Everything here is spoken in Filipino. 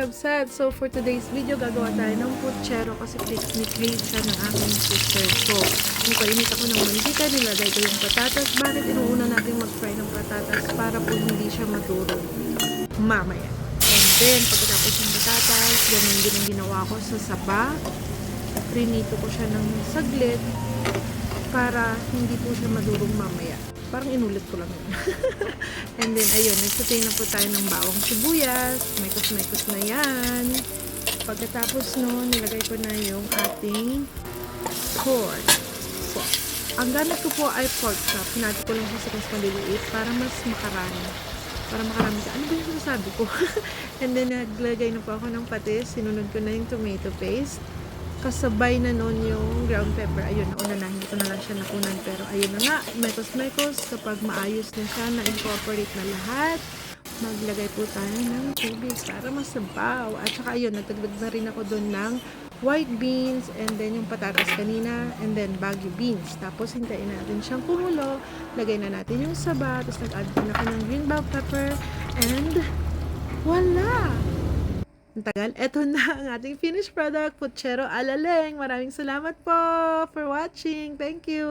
kabsat. So for today's video, gagawa tayo ng putsero kasi ni-crave siya ng aking sister ko. Kung painit ako ng mantika, nilagay ko yung patatas. Bakit inuuna natin mag-fry ng patatas para po hindi siya madurog mamaya. And then, pagkatapos ng patatas, ganun din ang ginawa ko sa saba. Prinito ko siya ng saglit para hindi po siya madurog mamaya. Parang inulit ko lang yun. And then, ayun, nagsatay na po tayo ng bawang sibuyas. Maykos-maykos na yan. Pagkatapos no, nilagay ko na yung ating pork sauce. Ang gamit ko po ay pork chop. Hinati ko lang siya sa mas maliliit para mas makarami. Para makarami ka. Ano ba yung sinasabi ko? And then, naglagay na po ako ng patis. Sinunod ko na yung tomato paste. Kasabay na noon yung ground pepper. Ayun, naunanahin ko na lang siya nakunan. Pero ayun na nga, mekos-mekos. Kapag maayos na siya, na-incorporate na lahat, maglagay po tayo ng tubig para masabaw. At saka ayun, nagdagdag na rin ako doon ng white beans and then yung patatas kanina and then Baguio beans. Tapos hintayin natin siyang kumulo. Lagay na natin yung saba. Tapos nag-add din ako ng green bell pepper and voila! Ang tagal. Eto na ang ating finished product, putsero alaleng. Maraming salamat po for watching. Thank you.